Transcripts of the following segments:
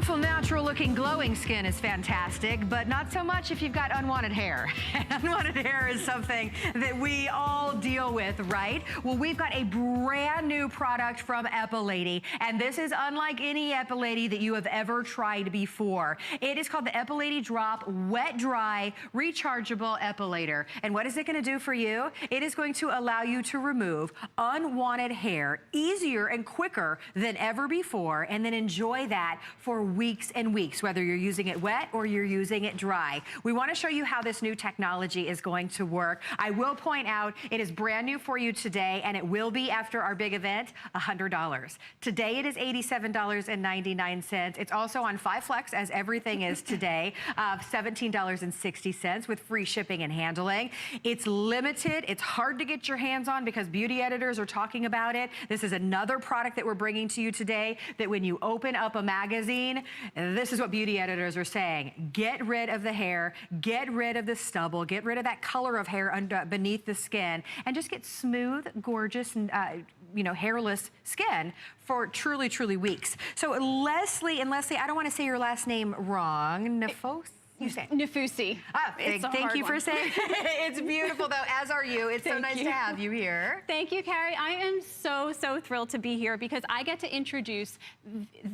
Youthful, natural-looking, glowing skin is fantastic, but not so much if you've got unwanted hair. Unwanted hair is something that we all deal with, right? Well, we've got a brand new product from Epilady, and this is unlike any Epilady that you have ever tried before. It is called the Epilady Drop Wet Dry Rechargeable Epilator. And what is it going to do for you? It is going to allow you to remove unwanted hair easier and quicker than ever before, and then enjoy that for weeks and weeks, whether you're using it wet or you're using it dry. We want to show you how this new technology is going to work. I will point out it is brand new for you today, and it will be after our big event, $100. Today it is $87.99. It's also on 5 Flex, as everything is today, $17.60 with free shipping and handling. It's limited. It's hard to get your hands on because beauty editors are talking about it. This is another product that we're bringing to you today that when you open up a magazine, this is what beauty editors are saying. Get rid of the hair, get rid of the stubble, get rid of that color of hair beneath the skin, and just get smooth, gorgeous, you know, hairless skin for truly, truly weeks. So Leslie, and Leslie, I don't want to say your last name wrong. Nafos? You say Nafusi. Oh, thank you for saying it's beautiful, though, as are you. It's so nice to have you here. Thank you, Carrie. I am so thrilled to be here because I get to introduce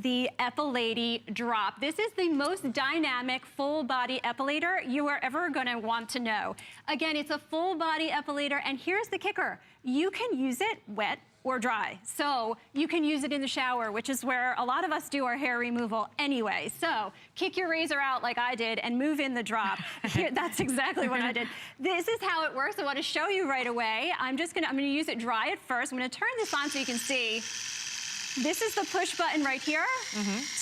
the Epilady Drop. This is the most dynamic full-body epilator you are ever going to want to know. Again, it's a full-body epilator, and here's the kicker. You can use it wet or dry. So you can use it in the shower, which is where a lot of us do our hair removal anyway. So kick your razor out like I did and move in the drop. Here, that's exactly what I did. This is how it works. I want to show you right away. I'm gonna use it dry at first. I'm gonna turn this on so you can see. This is the push button right here,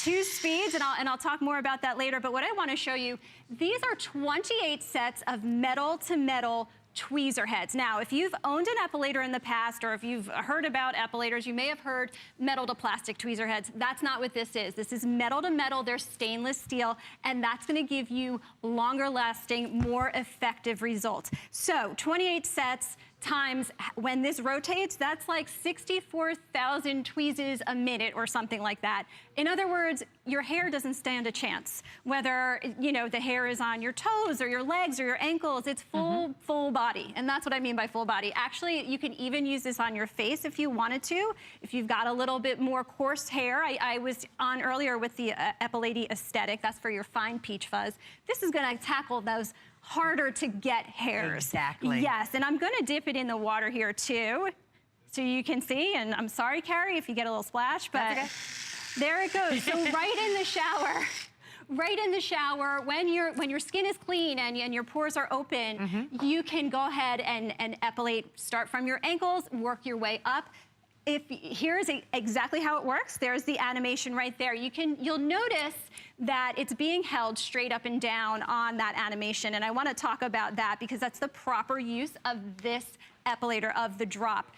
2 speeds, and I'll talk more about that later. But what I want to show you, these are 28 sets of metal to metal tweezer heads. Now, if you've owned an epilator in the past, or if you've heard about epilators, you may have heard metal to plastic tweezer heads. That's not what this is. This is metal to metal. They're stainless steel, and that's going to give you longer lasting, more effective results. So 28 sets times, when this rotates, that's like 64,000 tweezes a minute or something like that. In other words, your hair doesn't stand a chance. Whether, you know, the hair is on your toes or your legs or your ankles, it's full body. And that's what I mean by full body. Actually, you can even use this on your face if you wanted to. If you've got a little bit more coarse hair, I was on earlier with the Epilady Aesthetic. That's for your fine peach fuzz. This is gonna tackle those harder to get hairs. Exactly. Yes, and I'm gonna dip it in the water here too, so you can see, and I'm sorry, Carrie, if you get a little splash, but okay. There it goes. So right in the shower. Right in the shower, when your skin is clean and your pores are open, you can go ahead and epilate, start from your ankles, work your way up. Here's exactly how it works. There's the animation right there. You'll notice that it's being held straight up and down on that animation, and I want to talk about that because that's the proper use of this epilator, of the drop.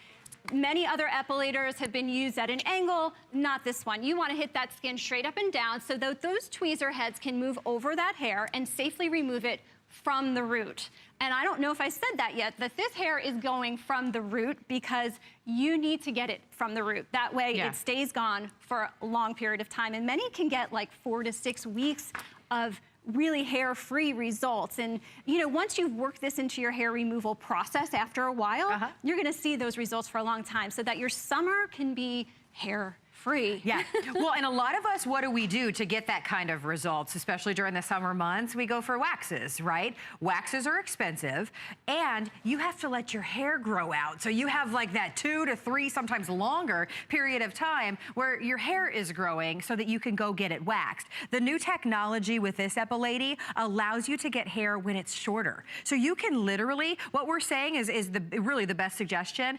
Many other epilators have been used at an angle, not this one. You want to hit that skin straight up and down so that those tweezer heads can move over that hair and safely remove it from the root. And I don't know if I said that yet, that this hair is going from the root because you need to get it from the root. That way it stays gone for a long period of time. And many can get like 4 to 6 weeks of really hair-free results. And you know, once you've worked this into your hair removal process after a while, you're gonna see those results for a long time so that your summer can be hair-free. Yeah, well, and a lot of us, what do we do to get that kind of results, especially during the summer months? We go for waxes, right? Waxes are expensive, and you have to let your hair grow out. So you have like that 2 to 3, sometimes longer period of time where your hair is growing so that you can go get it waxed. The new technology with this Epilady allows you to get hair when it's shorter. So you can literally, what we're saying is really the best suggestion,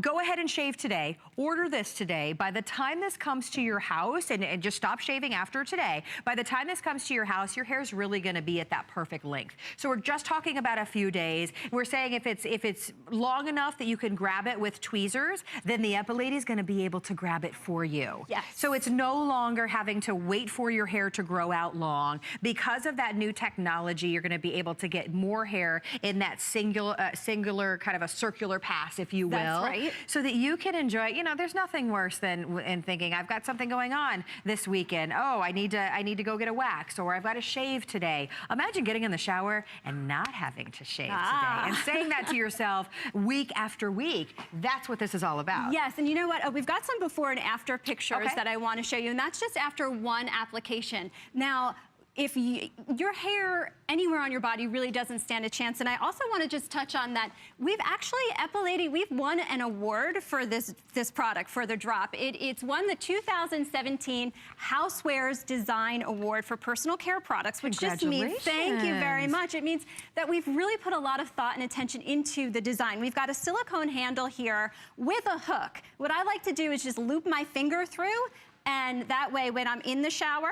go ahead and shave today, order this today. By the time this comes to your house, and just stop shaving after today, by the time this comes to your house, your hair's really gonna be at that perfect length. So we're just talking about a few days. We're saying if it's long enough that you can grab it with tweezers, then the Epilady is gonna be able to grab it for you. Yes. So it's no longer having to wait for your hair to grow out long. Because of that new technology, you're gonna be able to get more hair in that singular kind of a circular pass, if you will. That's right. So that you can enjoy, you know, there's nothing worse than thinking, I've got something going on this weekend. Oh, I need to go get a wax, or I've got to shave today. Imagine getting in the shower and not having to shave today, and saying that to yourself week after week. That's what this is all about. Yes, and you know what? We've got some before and after pictures that I want to show you, and that's just after one application. Now, if your hair anywhere on your body really doesn't stand a chance, and I also want to just touch on that, we've actually, Epilady, we've won an award for this product, for the drop. It's won the 2017 Housewares Design Award for personal care products, which just means thank you very much. It means that we've really put a lot of thought and attention into the design. We've got a silicone handle here with a hook. What I like to do is just loop my finger through, and that way when I'm in the shower,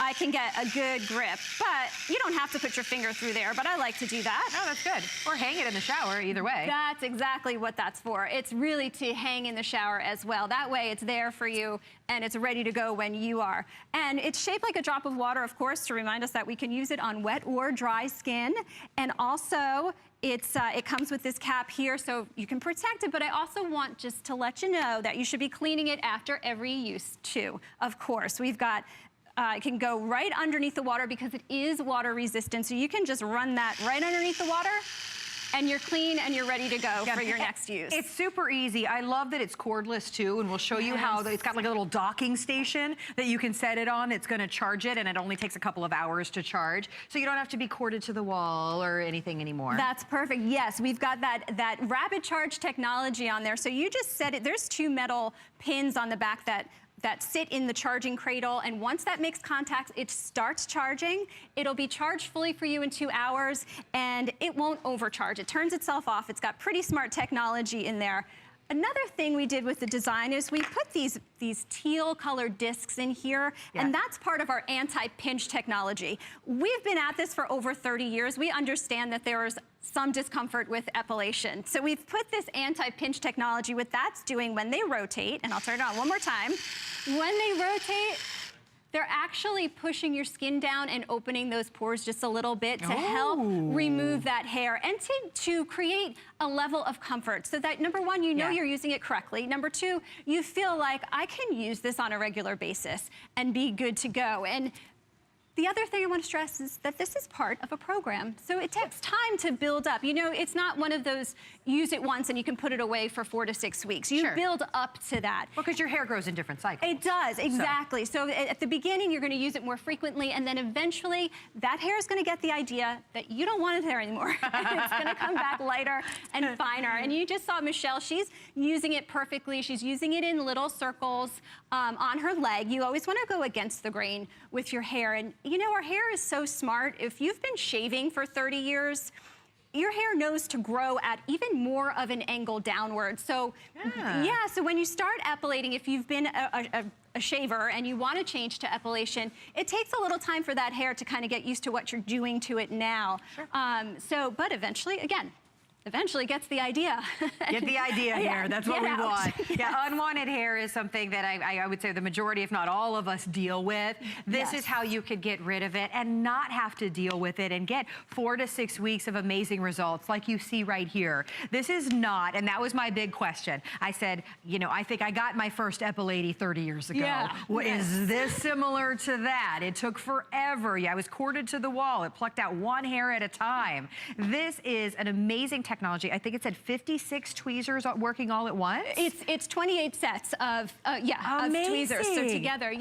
I can get a good grip. But you don't have to put your finger through there, but I like to do that. Oh, that's good. Or hang it in the shower, either way. That's exactly what that's for. It's really to hang in the shower as well. That way it's there for you and it's ready to go when you are. And it's shaped like a drop of water, of course, to remind us that we can use it on wet or dry skin. And also, it comes with this cap here so you can protect it, but I also want just to let you know that you should be cleaning it after every use too. Of course, we've got it can go right underneath the water because it is water resistant. So you can just run that right underneath the water and you're clean and you're ready to go for your next use. It's super easy. I love that it's cordless too, and we'll show you how it's got like a little docking station that you can set it on. It's gonna charge it, and it only takes a couple of hours to charge. So you don't have to be corded to the wall or anything anymore. That's perfect. Yes, we've got that rapid charge technology on there. So you just set it, there's two metal pins on the back that sit in the charging cradle, and once that makes contact, it starts charging. It'll be charged fully for you in 2 hours, and it won't overcharge. It turns itself off. It's got pretty smart technology in there. Another thing we did with the design is we put these teal colored discs in here, and that's part of our anti-pinch technology. We've been at this for over 30 years. We understand that there is some discomfort with epilation. So we've put this anti-pinch technology, what that's doing when they rotate, and I'll turn it on one more time. When they rotate, they're actually pushing your skin down and opening those pores just a little bit to help remove that hair and to create a level of comfort so that, number one, you know you're using it correctly. Number two, you feel like I can use this on a regular basis and be good to go. And the other thing I want to stress is that this is part of a program. So it takes time to build up. You know, it's not one of those use it once and you can put it away for 4 to 6 weeks. You build up to that. Well, because your hair grows in different cycles. It does, exactly. So at the beginning, you're going to use it more frequently, and then eventually that hair is going to get the idea that you don't want it there anymore. It's going to come back lighter and finer. And you just saw Michelle, she's using it perfectly. She's using it in little circles on her leg. You always want to go against the grain with your hair. And you know, our hair is so smart. If you've been shaving for 30 years, your hair knows to grow at even more of an angle downward. So, so when you start epilating, if you've been a shaver and you want to change to epilation, it takes a little time for that hair to kind of get used to what you're doing to it now. But eventually, again, gets the idea. Get the idea here. That's what we want. Yeah, unwanted hair is something that I would say the majority, if not all of us, deal with. This is how you could get rid of it and not have to deal with it and get 4 to 6 weeks of amazing results like you see right here. This is not, and that was my big question. I said, you know, I think I got my first Epilady 30 years ago. Is this similar to that? It took forever. I was corded to the wall. It plucked out one hair at a time. This is an amazing technology. I think it said 56 tweezers working all at once. It's 28 sets of tweezers. So together,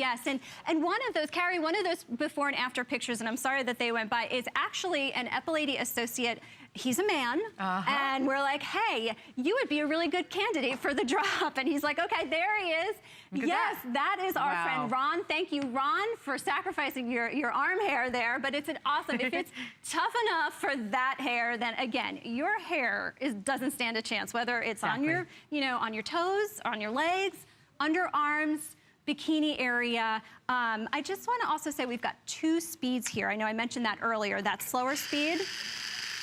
and one of those, Carrie, one of those before and after pictures, and I'm sorry that they went by, is actually an Epilady associate. He's a man, and we're like, hey, you would be a really good candidate for the drop. And he's like, okay, there he is. Yes, that is our friend Ron. Thank you, Ron, for sacrificing your arm hair there. But it's an awesome, if it's tough enough for that hair, then again, your hair doesn't stand a chance, whether it's on your, on your toes, on your legs, underarms, bikini area. I just want to also say we've got 2 speeds here. I know I mentioned that earlier, that slower speed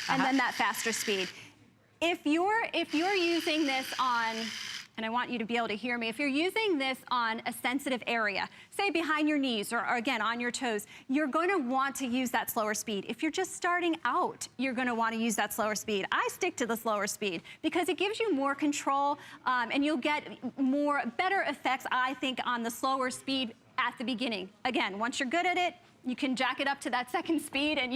and then that faster speed. If you're using this on and I want you to be able to hear me, if you're using this on a sensitive area, say behind your knees or again on your toes, you're going to want to use that slower speed. If you're just starting out, you're going to want to use that slower speed. I stick to the slower speed because it gives you more control and you'll get better effects, I think, on the slower speed at the beginning. Again, once you're good at it, you can jack it up to that second speed and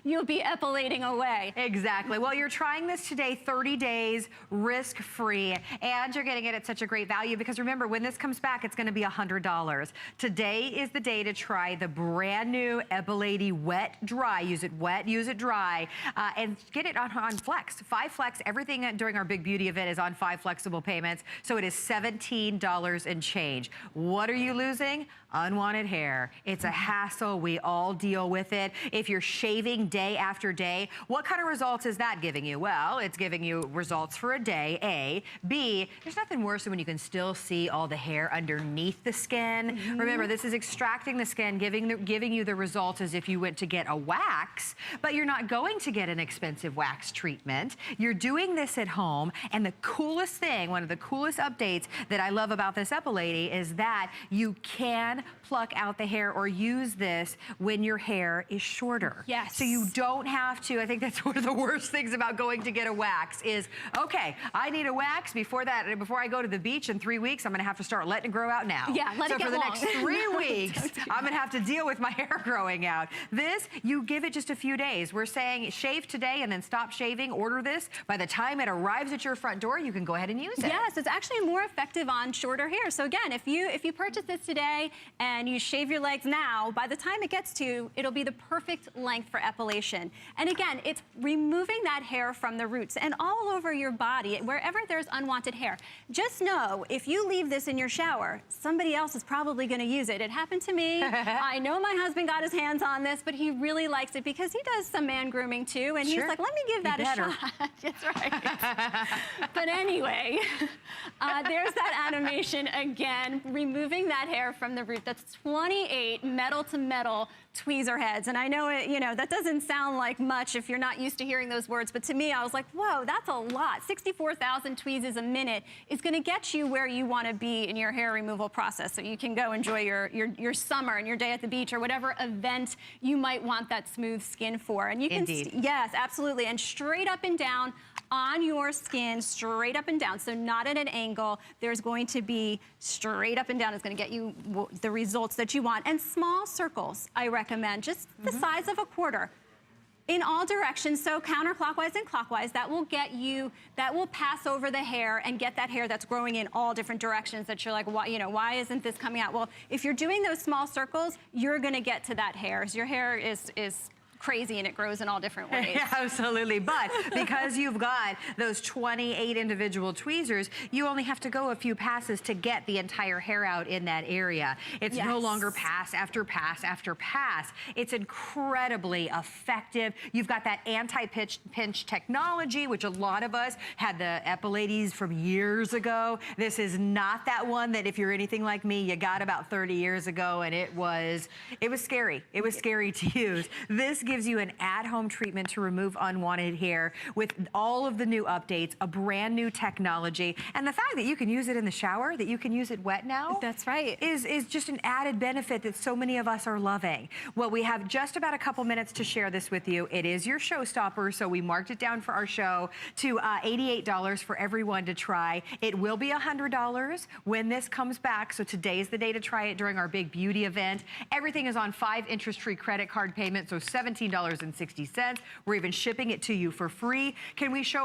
you'll be epilating away. Exactly. Well, you're trying this today, 30 days, risk-free, and you're getting it at such a great value because remember, when this comes back, it's going to be $100. Today is the day to try the brand new Epilady Wet Dry. Use it wet, use it dry, and get it on Flex. 5 Flex. Everything during our big beauty event is on 5 flexible payments, so it is $17 and change. What are you losing? Unwanted hair. It's a hassle. We all deal with it. If you're shaving day after day, what kind of results is that giving you? Well, it's giving you results for a day, A. B, there's nothing worse than when you can still see all the hair underneath the skin. Remember, this is extracting the skin, giving you the results as if you went to get a wax, but you're not going to get an expensive wax treatment. You're doing this at home, and the coolest thing, one of the coolest updates that I love about this Epilady is that you can pluck out the hair or use this when your hair is shorter. Yes. So you don't have to, I think that's one of the worst things about going to get a wax is, okay, I need a wax before I go to the beach in 3 weeks, I'm gonna have to start letting it grow out now. Yeah, let it get long. So for the next 3 weeks, I'm gonna have to deal with my hair growing out. This, you give it just a few days. We're saying shave today and then stop shaving, order this. By the time it arrives at your front door, you can go ahead and use it. Yes, it's actually more effective on shorter hair. So again, if you purchase this today and you shave your legs now, by the time it gets to you, it'll be the perfect length for epilation. And again, it's removing that hair from the roots and all over your body, wherever there's unwanted hair. Just know, if you leave this in your shower, somebody else is probably gonna use it. It happened to me. I know my husband got his hands on this, but he really likes it because he does some man grooming too, and he's like, let me give that a shot. That's right. But anyway, there's that animation again, removing that hair from the root. That's 28 metal-to-metal tweezer heads. And I know that doesn't sound like much if you're not used to hearing those words, but to me, I was like, whoa, that's a lot. 64,000 tweezers a minute is gonna get you where you wanna be in your hair removal process so you can go enjoy your summer and your day at the beach or whatever event you might want that smooth skin for. And you can, yes, absolutely. And straight up and down on your skin, straight up and down. So not at an angle. There's going to be straight up and down. It's going to get you the results that you want. And small circles, I recommend, just the size of a quarter. In all directions, so counterclockwise and clockwise, that will get you, that will pass over the hair and get that hair that's growing in all different directions that you're like, why isn't this coming out? Well, if you're doing those small circles, you're gonna get to that hair. Your hair is crazy and it grows in all different ways. Yeah, absolutely, but because you've got those 28 individual tweezers, you only have to go a few passes to get the entire hair out in that area. It's no longer pass after pass after pass. It's incredibly effective. You've got that anti-pinch technology, which a lot of us had the Epiladies from years ago. This is not that one that if you're anything like me, you got about 30 years ago and it was scary. It was scary to use. This gives you an at-home treatment to remove unwanted hair with all of the new updates, a brand new technology, and the fact that you can use it in the shower, that you can use it wet now. That's right. Is just an added benefit that so many of us are loving. Well, we have just about a couple minutes to share this with you. It is your showstopper, so we marked it down for our show to $88 for everyone to try. It will be $100 when this comes back, so today's the day to try it during our big beauty event. Everything is on 5 interest-free credit card payments, so $17.60. We're even shipping it to you for free. Can we show